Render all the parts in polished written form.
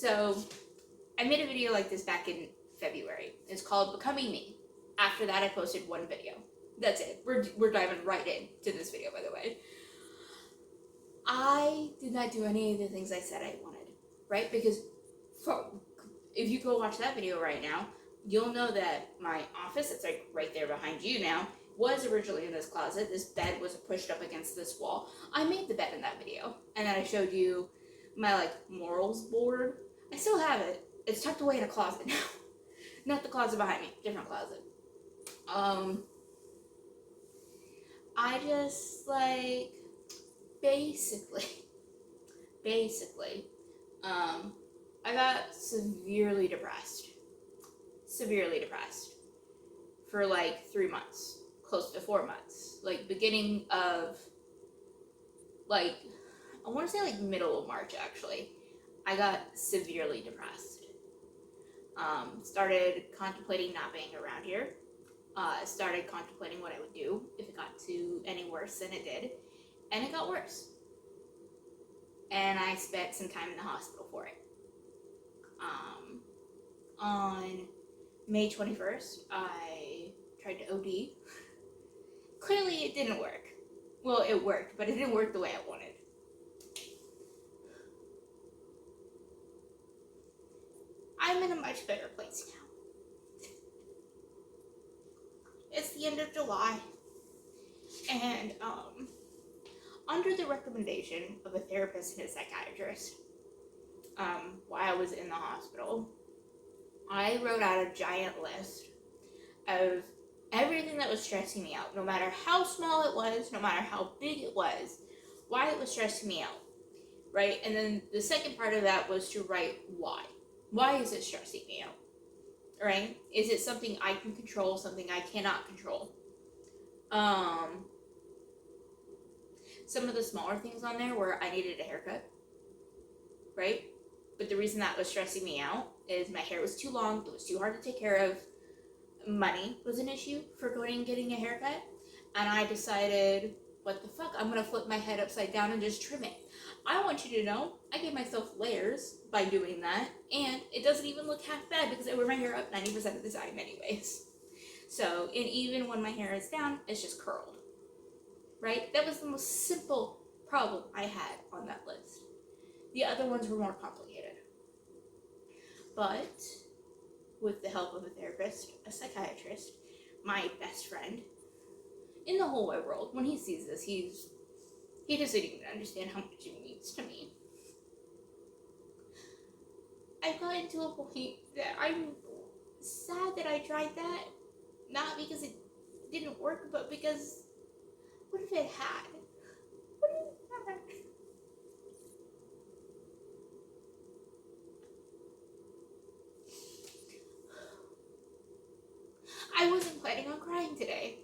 So I made a video like this back in February. It's called Becoming Me. After that, I posted one video. That's it. We're diving right into this video, by the way. I did not do any of the things I said I wanted, right? Because if you go watch that video right now, you'll know that my office, it's like right there behind you now, was originally in this closet. This bed was pushed up against this wall. I made the bed in that video. And then I showed you my like morals board. I still have it. It's tucked away in a closet now. Not the closet behind me, different closet. I just like basically, I got severely depressed for like 3 months, close to 4 months, like beginning of, like, I want to say like middle of March actually, I got severely depressed. Started contemplating not being around here, started contemplating what I would do if it got to any worse than it did, and it got worse. And I spent some time in the hospital for it. On May 21st, I tried to OD. Clearly it didn't work. Well, it worked, but it didn't work the way I wanted. I'm in a much better place now. It's the end of July, and under the recommendation of a therapist and a psychiatrist, while I was in the hospital, I wrote out a giant list of everything that was stressing me out, no matter how small it was, no matter how big it was, why it was stressing me out, right? And then the second part of that was to write why. Why is it stressing me out, right? Is it something I can control, something I cannot control? Some of the smaller things on there were I needed a haircut, right? But the reason that was stressing me out is my hair was too long, it was too hard to take care of, money was an issue for going and getting a haircut, and I decided, what the fuck, I'm gonna flip my head upside down and just trim it. I want you to know, I gave myself layers by doing that, and it doesn't even look half bad because I wear my hair up 90% of the time anyways. So, and even when my hair is down, it's just curled, right? That was the most simple problem I had on that list. The other ones were more complicated. But with the help of a therapist, a psychiatrist, my best friend in the whole wide world, when he sees this, he doesn't even understand how much it means to me. I've gotten to a point that I'm sad that I tried that, not because it didn't work, but because what if it had? What if it had? I wasn't planning on crying today.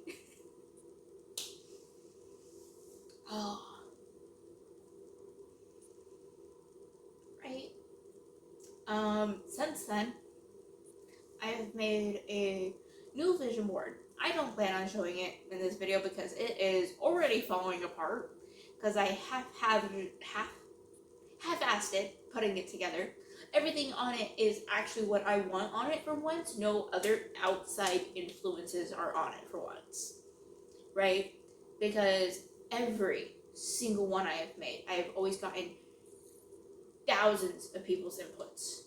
Oh. Right. Since then, I have made a new vision board. I don't plan on showing it in this video because it is already falling apart, because I half-assed it, putting it together. Everything on it is actually what I want on it for once. No other outside influences are on it for once, right? Because every single one I have made, I have always gotten thousands of people's inputs,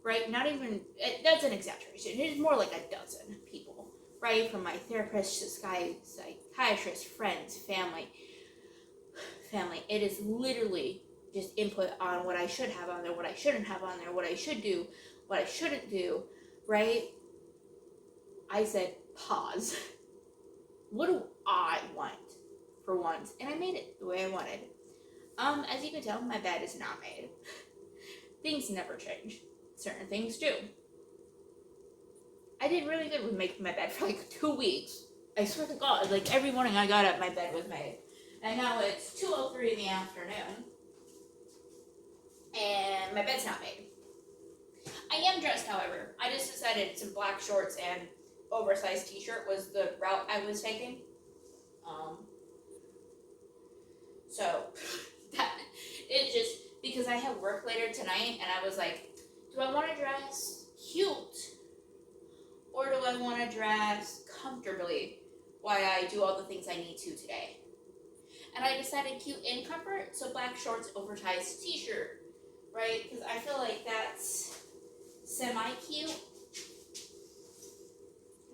right? Not even, that's an exaggeration. It is more like a dozen people, right? From my therapist to psychiatrist, friends, family. It is literally just input on what I should have on there, what I shouldn't have on there, what I should do, what I shouldn't do, right? I said, pause. What do I want for once? And I made it the way I wanted. As you can tell, my bed is not made. Things never change. Certain things do. I did really good with making my bed for like 2 weeks. I swear to God, like every morning I got up, my bed was made. And now it's 2:03 in the afternoon, and my bed's not made. I am dressed, however. I just decided some black shorts and oversized t-shirt was the route I was taking. So, that, it just, because I have work later tonight, and I was like, do I want to dress cute, or do I want to dress comfortably while I do all the things I need to today? And I decided cute and comfort, so black shorts, oversized t-shirt, right? Because I feel like that's semi-cute,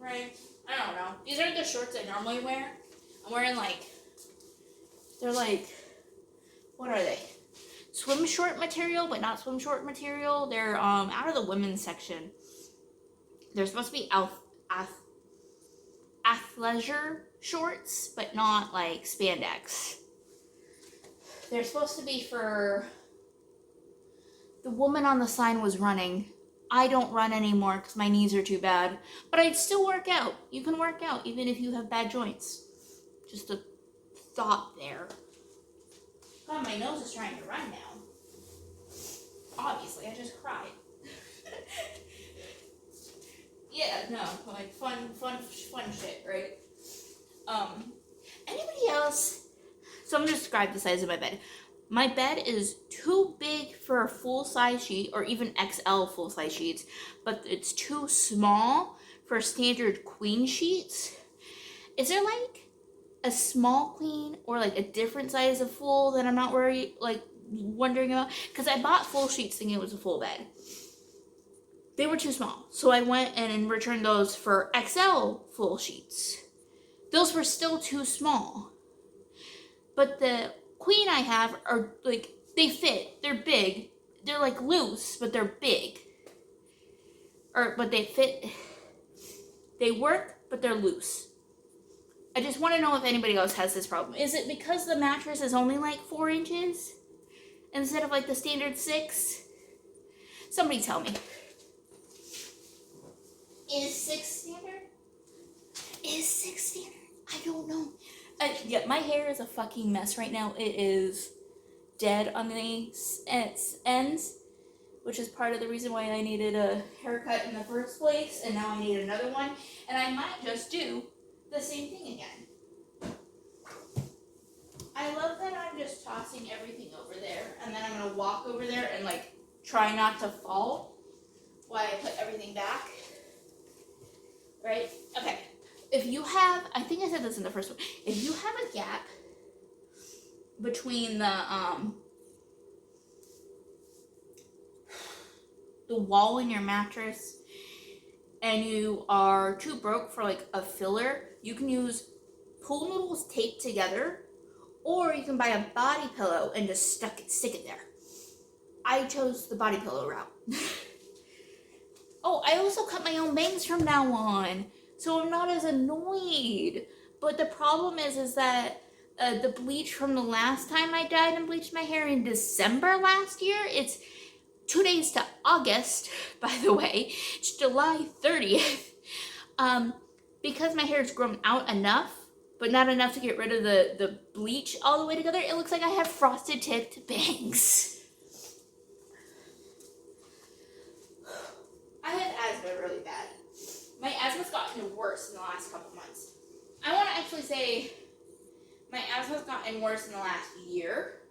right? I don't know. These aren't the shorts I normally wear. I'm wearing they're like, what are they? Swim short material, but not swim short material. They're out of the women's section. They're supposed to be athleisure shorts, but not like spandex. They're supposed to be for, the woman on the sign was running. I don't run anymore because my knees are too bad, but I'd still work out. You can work out even if you have bad joints. Just a thought there. God, my nose is trying to run now. Obviously, I just cried. Yeah, no, like fun shit, right? Anybody else? So I'm gonna describe the size of my bed. My bed is too big for a full-size sheet, or even XL full-size sheets, but it's too small for standard queen sheets. Is there like a small queen or like a different size of full that I'm not wondering about? Because I bought full sheets thinking it was a full bed. They were too small, so I went and returned those for XL full sheets. Those were still too small. But the queen I have are like, they fit. They're big. They're like loose, but they're big. But they fit. They work, but they're loose. I just want to know if anybody else has this problem. Is it because the mattress is only like 4 inches instead of like the standard 6? Somebody tell me. Is 6 standard? Is 6 standard? I don't know. Yeah, my hair is a fucking mess right now. It is dead on the ends, which is part of the reason why I needed a haircut in the first place, and now I need another one, and I might just do the same thing again. I love that I'm just tossing everything over there, and then I'm going to walk over there and like try not to fall while I put everything back. Right? Okay. If you have, I think I said this in the first one, if you have a gap between the wall in your mattress and you are too broke for like a filler, you can use pool noodles taped together, or you can buy a body pillow and just stick it there. I chose the body pillow route. Oh, I also cut my own bangs from now on, so I'm not as annoyed. But the problem is that the bleach from the last time I dyed and bleached my hair in December last year, it's 2 days to August, by the way. It's July 30th. Because my hair's grown out enough, but not enough to get rid of the bleach all the way together, it looks like I have frosted tipped bangs. I have asthma really bad. My asthma's gotten worse in the last couple months. I want to actually say my asthma's gotten worse in the last year,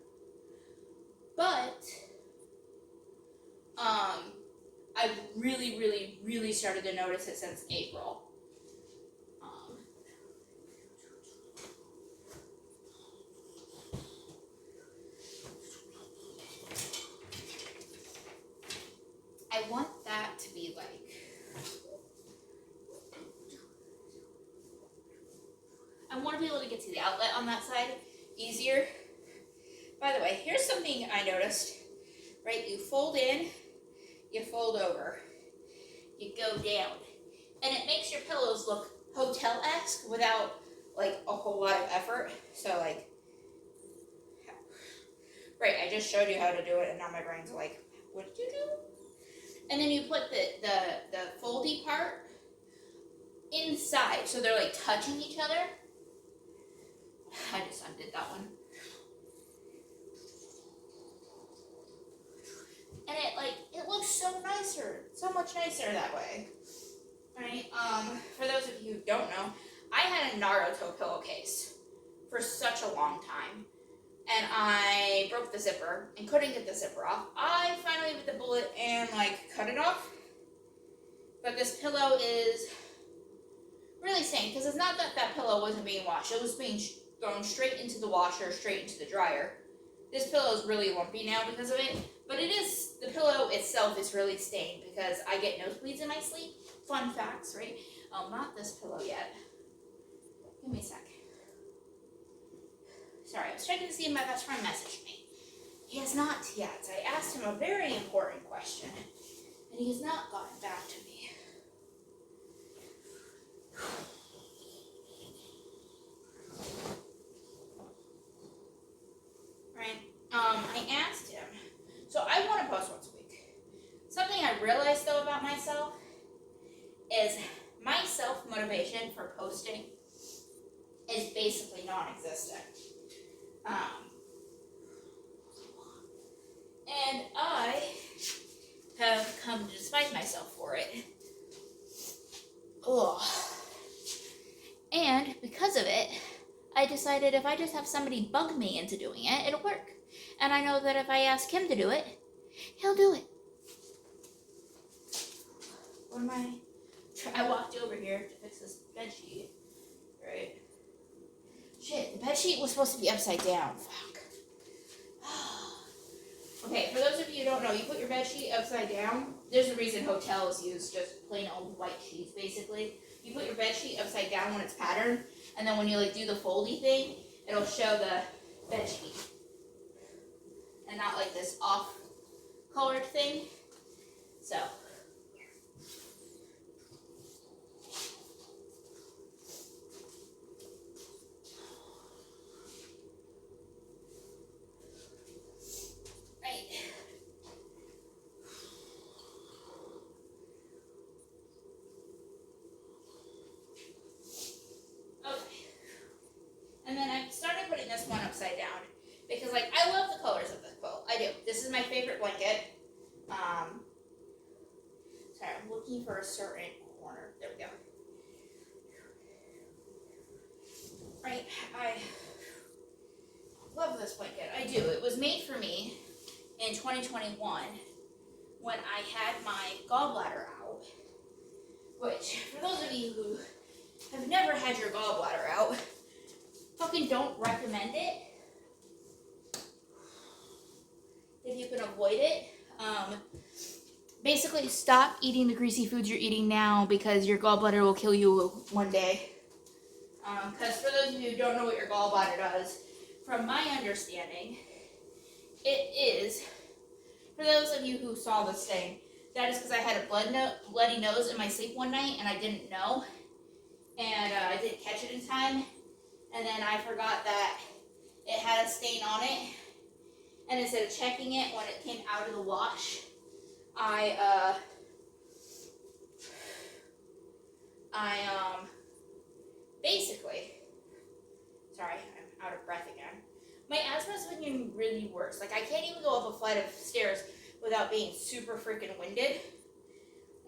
but I've really started to notice it since April. I want that to be like, I want to be able to get to the outlet on that side easier. By the way, here's something I noticed, right? You fold in, you fold over, you go down, and it makes your pillows look hotel-esque without like a whole lot of effort. So like, right, I just showed you how to do it, and now my brain's like, what did you do? And then you put the foldy part inside, so they're like touching each other. I just undid that one. And it looks so nicer, so much nicer that way. Right? For those of you who don't know, I had a Naruto pillowcase for such a long time. and I broke the zipper and couldn't get the zipper off. I finally bit the bullet and like cut it off. But this pillow is really stained because it's not that that pillow wasn't being washed. It was being thrown straight into the washer, straight into the dryer. This pillow is really lumpy now because of it. But it is, the pillow itself is really stained because I get nosebleeds in my sleep. Fun facts, right? Not this pillow yet. Give me a sec. Sorry, I was checking to see if my best friend messaged me. He has not yet. I asked him a very important question, and he has not gotten back to me. Right? I asked him. So I want to post once a week. Something I realized though about myself is my self-motivation for posting is basically non-existent. And I have come to despise myself for it. Ugh. And because of it, I decided if I just have somebody bug me into doing it, it'll work. And I know that if I ask him to do it, he'll do it. What am I walked over here to fix this bedsheet, right? Shit, the bedsheet was supposed to be upside down. Fuck. Okay, for those of you who don't know, you put your bedsheet upside down. There's a reason hotels use just plain old white sheets, basically. You put your bedsheet upside down when it's patterned, and then when you like do the foldy thing, it'll show the bedsheet. And not like this off-colored thing. So. And then I started putting this one upside down because, like, I love the colors of this quilt. I do. This is my favorite blanket. Sorry, I'm looking for a certain corner. There we go. Right, I love this blanket. I do. It was made for me in 2021 when I had my gallbladder out. Which, for those of you who have never had your gallbladder out, fucking don't recommend it if you can avoid it. Basically, stop eating the greasy foods you're eating now because your gallbladder will kill you one day. Because for those of you who don't know what your gallbladder does, from my understanding, it is, for those of you who saw this thing, that is because I had a bloody nose in my sleep one night and I didn't know. And I didn't catch it in time. And then I forgot that it had a stain on it. And instead of checking it when it came out of the wash, I basically, sorry, I'm out of breath again. My asthma's been really worse. Like, I can't even go up a flight of stairs without being super freaking winded.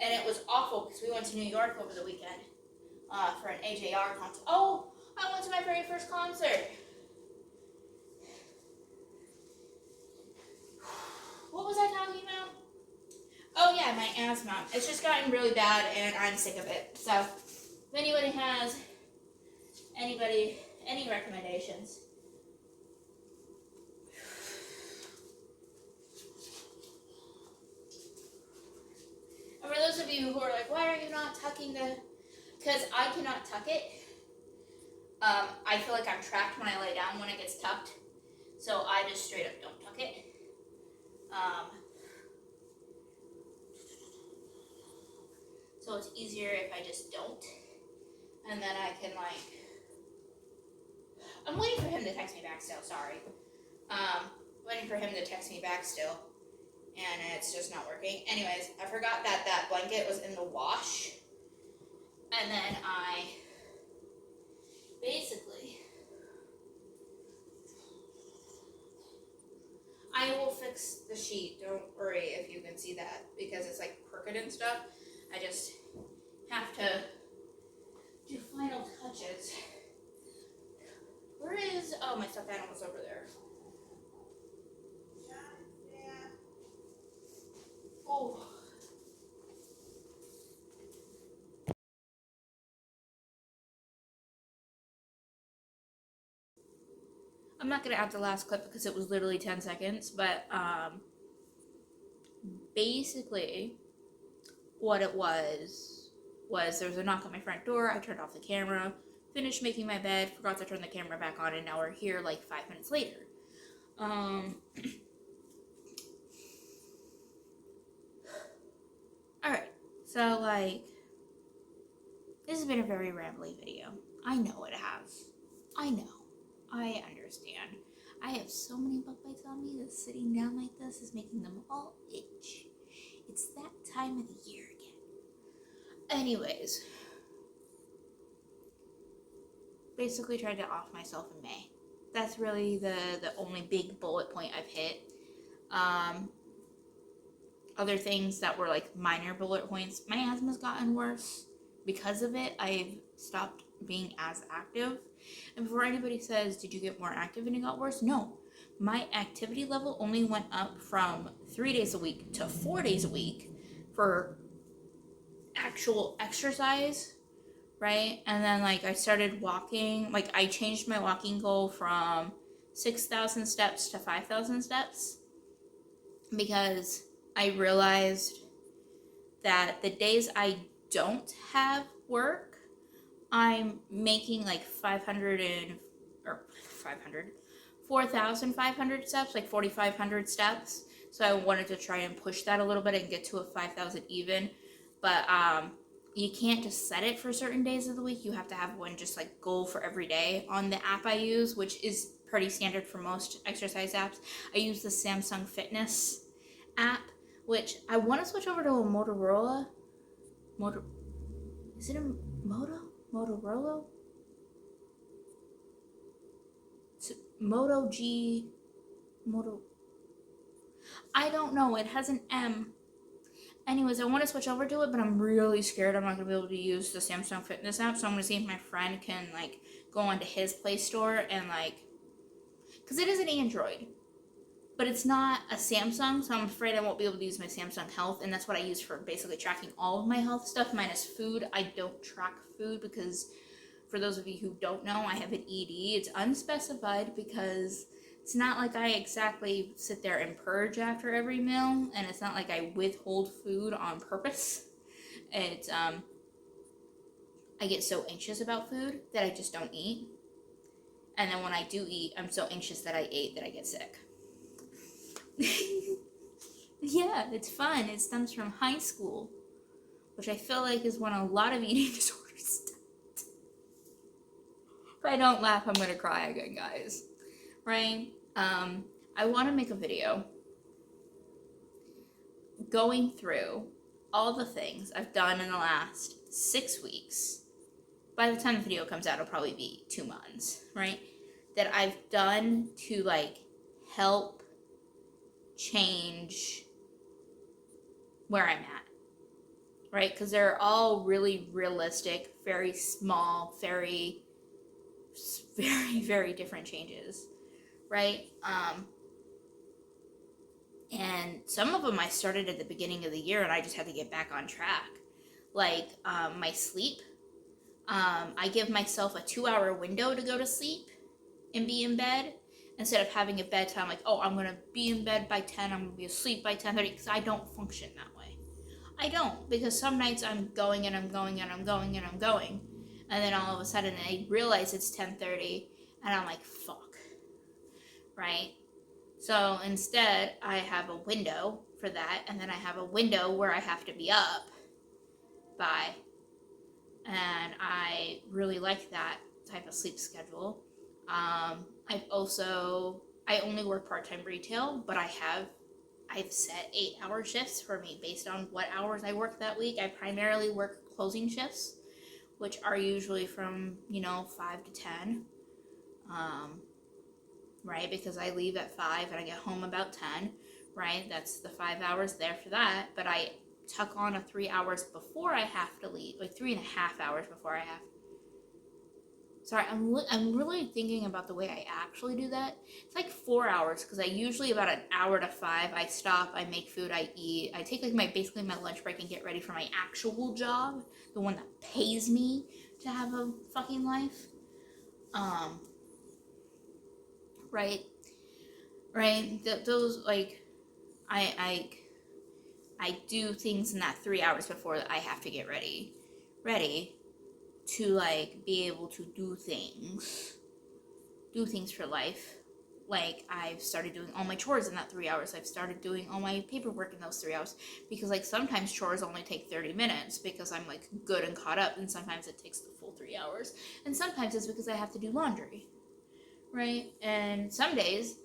And it was awful because we went to New York over the weekend for an AJR concert. Oh, I went to my very first concert. What was I talking about? Oh yeah, my asthma. It's just gotten really bad and I'm sick of it. So, if anybody has any recommendations? And for those of you who are like, why are you not tucking the... Because I cannot tuck it. I feel like I'm trapped when I lay down when it gets tucked. So I just straight up don't tuck it. So it's easier if I just don't. And then I can like... I'm waiting for him to text me back still, sorry. Waiting for him to text me back still. And it's just not working. Anyways, I forgot that that blanket was in the wash. And then I basically, I will fix the sheet. Don't worry if you can see that because it's like crooked and stuff. I just have to do final touches. Where is, oh, my stuffed animal's over there. I'm not going to add the last clip because it was literally 10 seconds, but basically what it was there was a knock on my front door. I turned off the camera, finished making my bed, forgot to turn the camera back on, and now we're here like 5 minutes later. Alright, so like, this has been a very rambly video. I know it has. I know. I understand. I have so many bug bites on me that sitting down like this is making them all itch. It's that time of the year again. Anyways, basically tried to off myself in May. That's really the only big bullet point I've hit. Other things that were like minor bullet points, my asthma's gotten worse. Because of it, I've stopped being as active. And before anybody says, did you get more active and it got worse? No. My activity level only went up from 3 days a week to 4 days a week for actual exercise, right? And then like I started walking, like I changed my walking goal from 6,000 steps to 5,000 steps because I realized that the days I don't have work, I'm making like 4,500 steps, like 4,500 steps. So I wanted to try and push that a little bit and get to a 5,000 even. But you can't just set it for certain days of the week. You have to have one just like goal for every day on the app I use, which is pretty standard for most exercise apps. I use the Samsung Fitness app, which I want to switch over to a Motorola. Is it a Motorola? It's I don't know. It has an M. Anyways, I want to switch over to it, but I'm really scared I'm not going to be able to use the Samsung Fitness app, so I'm going to see if my friend can, like, go onto his Play Store and, like, because it is an Android, but it's not a Samsung, so I'm afraid I won't be able to use my Samsung Health, and that's what I use for basically tracking all of my health stuff, minus food. I don't track food because, for those of you who don't know, I have an ED. It's unspecified because it's not like I exactly sit there and purge after every meal, and it's not like I withhold food on purpose. It's, I get so anxious about food that I just don't eat. And then when I do eat, I'm so anxious that I ate that I get sick. Yeah, it's fun. It stems from high school, which I feel like is when a lot of eating disorders start. If I don't laugh, I'm gonna cry again, guys. Right? I want to make a video going through all the things I've done in the last 6 weeks. By the time the video comes out, it'll probably be 2 months, right? That I've done to, like, help change where I'm at, right? Because they're all really realistic, very small, very, very different changes, right? And some of them I started at the beginning of the year and I just had to get back on track. Like, my sleep. I give myself a 2-hour window to go to sleep and be in bed instead of having a bedtime like, oh, I'm going to be in bed by 10, I'm going to be asleep by 10:30, because I don't function that way. I don't, because some nights I'm going and I'm going and I'm going and I'm going, and then all of a sudden I realize it's 10:30 and I'm like, fuck, right? So instead I have a window for that, and then I have a window where I have to be up by, and I really like that type of sleep schedule. I only work part-time retail, but I've set 8-hour shifts for me based on what hours I work that week. I primarily work closing shifts, which are usually from, 5 to 10, right? Because I leave at 5 and I get home about 10, right? That's the 5 hours there for that, but I tuck on a 3 hours before I have to leave, like 3.5 hours before I have. Sorry, I'm really thinking about the way I actually do that. It's like 4 hours, because I usually about 1 hour to 5, I stop, I make food, I eat. I take like basically my lunch break and get ready for my actual job, the one that pays me to have a fucking life. right? Right? Those, like, I do things in that 3 hours before I have to get ready to, like, be able to do things for life. Like, I've started doing all my chores in that 3 hours. I've started doing all my paperwork in those 3 hours. Because, like, sometimes chores only take 30 minutes because I'm, like, good and caught up. And sometimes it takes the full 3 hours. And sometimes it's because I have to do laundry. Right? And some days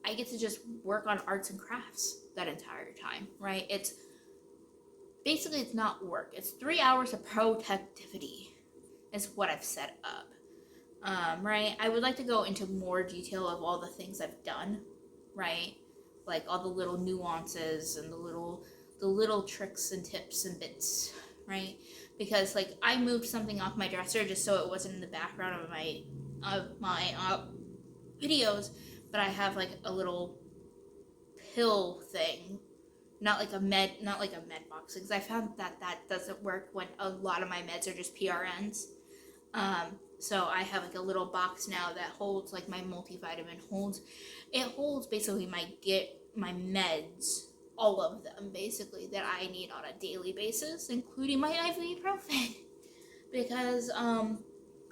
I get to just work on arts and crafts that entire time. Right? It's not work. It's 3 hours of productivity is what I've set up. Right? I would like to go into more detail of all the things I've done, right? Like all the little nuances and the little tricks and tips and bits, right? Because, like, I moved something off my dresser just so it wasn't in the background of my videos, but I have, like, a little pill thing, not like a med box, because I found that doesn't work when a lot of my meds are just PRNs. So I have, like, a little box now that holds, like, my multivitamin. It holds basically my meds, all of them basically, that I need on a daily basis, including my ibuprofen. Because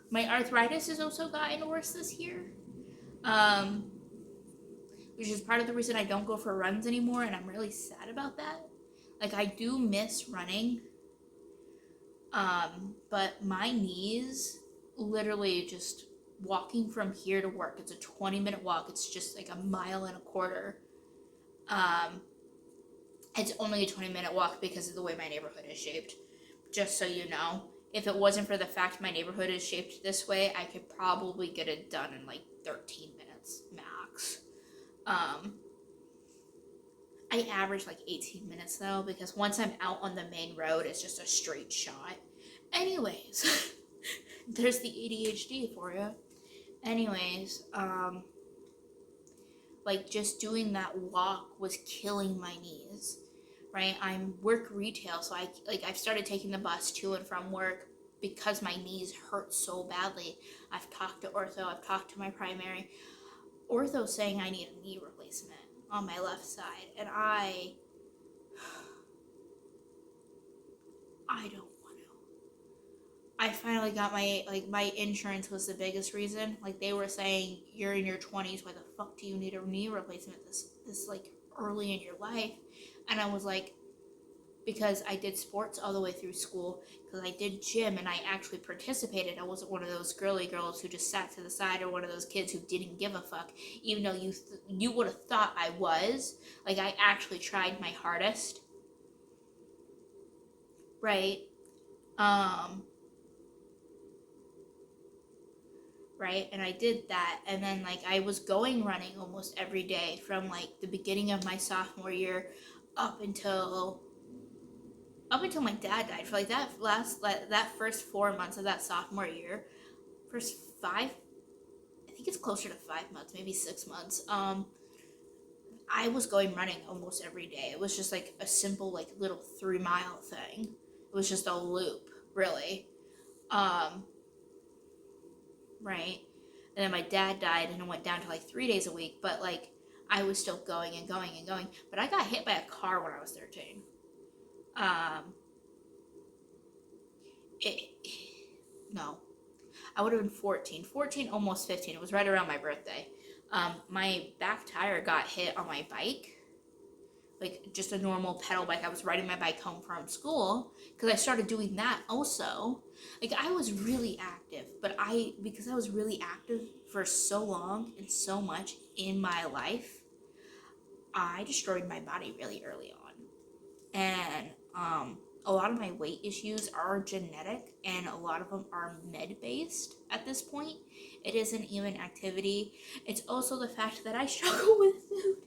my arthritis has also gotten worse this year. Which is part of the reason I don't go for runs anymore, and I'm really sad about that. Like, I do miss running. But my knees, literally just walking from here to work, it's a 20-minute walk, it's just like 1.25 miles. It's only a 20-minute walk because of the way my neighborhood is shaped, just so you know. If it wasn't for the fact my neighborhood is shaped this way, I could probably get it done in like 13 minutes max. I average like 18 minutes though, because once I'm out on the main road, it's just a straight shot. Anyways, there's the ADHD for you. Anyways, like, just doing that walk was killing my knees, right? I'm work retail, so I've started taking the bus to and from work because my knees hurt so badly. I've talked to ortho, I've talked to my primary. Ortho saying I need a knee replacement on my left side, and I don't want to. I finally got my insurance was the biggest reason. Like, they were saying, you're in your 20s, why the fuck do you need a knee replacement this like early in your life? And I was like, because I did sports all the way through school, because I did gym and I actually participated. I wasn't one of those girly girls who just sat to the side, or one of those kids who didn't give a fuck, even though you would have thought I was. Like, I actually tried my hardest, right? Right, and I did that, and then, like, I was going running almost every day from, like, the beginning of my sophomore year up until my dad died. For, like, that first 4 months of that sophomore year, first 5, I think it's closer to 5 months, maybe 6 months, I was going running almost every day. It was just, like, a simple, like, little 3-mile thing. It was just a loop, really. Right? And then my dad died, and it went down to, like, 3 days a week, but, like, I was still going and going and going. But I got hit by a car when I was 13. No. I would have been 14. 14, almost 15. It was right around my birthday. My back tire got hit on my bike. Like, just a normal pedal bike. I was riding my bike home from school, because I started doing that also. Like, I was really active, but because I was really active for so long and so much in my life, I destroyed my body really early on. And a lot of my weight issues are genetic, and a lot of them are med-based at this point. It isn't even activity. It's also the fact that I struggle with food.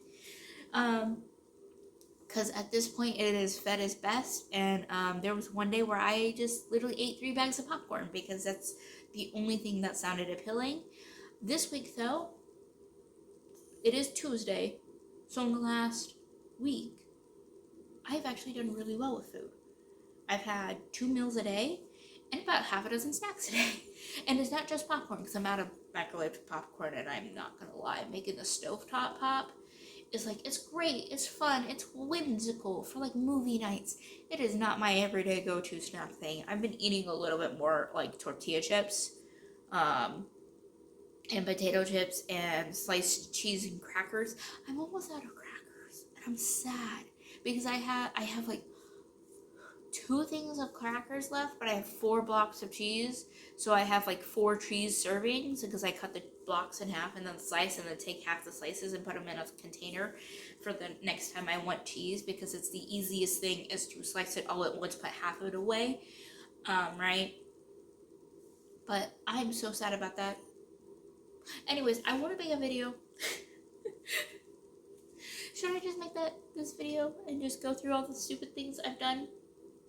Because at this point, it is fed as best, and there was one day where I just literally ate 3 bags of popcorn, because that's the only thing that sounded appealing. This week, though, it is Tuesday, so in the last week, I've actually done really well with food. I've had 2 meals a day, and about half a dozen snacks a day. And it's not just popcorn, because I'm out of microwave popcorn, and I'm not gonna lie, making the stovetop pop is like, it's great, it's fun, it's whimsical for like movie nights. It is not my everyday go-to snack thing. I've been eating a little bit more like tortilla chips, and potato chips and sliced cheese and crackers. I'm almost out of crackers, and I'm sad because I have like 2 things of crackers left, but I have 4 blocks of cheese. So I have like 4 cheese servings because I cut the blocks in half and then slice, and then take half the slices and put them in a container for the next time I want cheese, because it's the easiest thing is to slice it all at once, put half of it away, right? But I'm so sad about that. Anyways, I want to make a video. Should I just make this video and just go through all the stupid things I've done?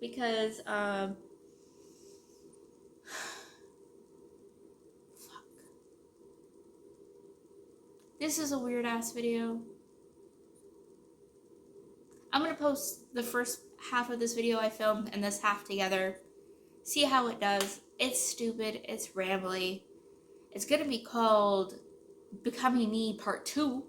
Because, fuck. This is a weird ass video. I'm gonna post the first half of this video I filmed and this half together. See how it does. It's stupid. It's rambly. It's gonna be called Becoming Me Part 2.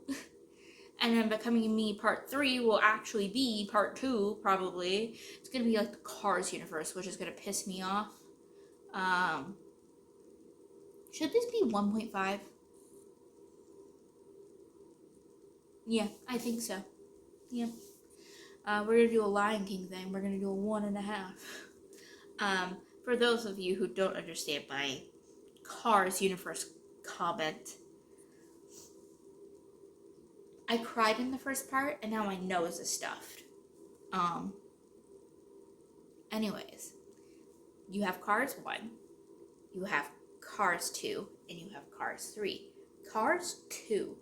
And then Becoming Me Part 3 will actually be Part 2, probably. It's gonna be like the Cars universe, which is gonna piss me off. Should this be 1.5? Yeah, I think so. Yeah. We're gonna do a Lion King thing. We're gonna do a 1.5. For those of you who don't understand my Cars universe comment, I cried in the first part, and now my nose is stuffed. Anyways, you have Cars 1, you have Cars 2, and you have Cars 3. Cars 2,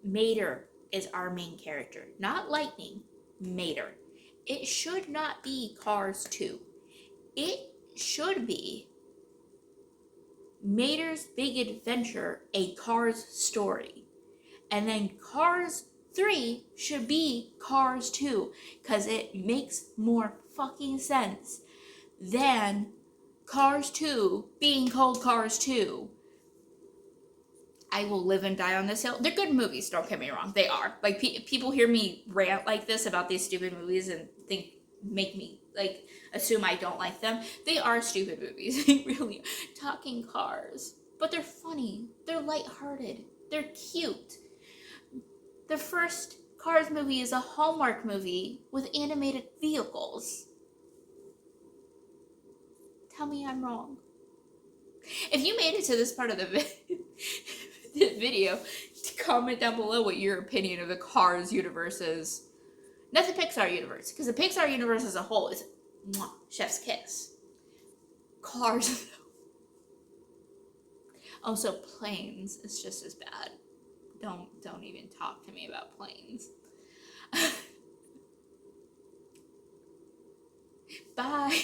Mater is our main character. Not Lightning, Mater. It should not be Cars 2. It should be Mater's Big Adventure, a Cars story. And then Cars 3 should be Cars 2, because it makes more fucking sense than Cars 2 being called Cars 2. I will live and die on this hill. They're good movies, don't get me wrong. They are. Like, people hear me rant like this about these stupid movies and make me, like, assume I don't like them. They are stupid movies. They really are. Talking cars. But they're funny. They're lighthearted. They're cute. The first Cars movie is a Hallmark movie with animated vehicles. Tell me I'm wrong. If you made it to this part of the video, comment down below what your opinion of the Cars universe is. Not the Pixar universe, because the Pixar universe as a whole is chef's kiss. Cars. Also, planes is just as bad. Don't even talk to me about planes. Bye.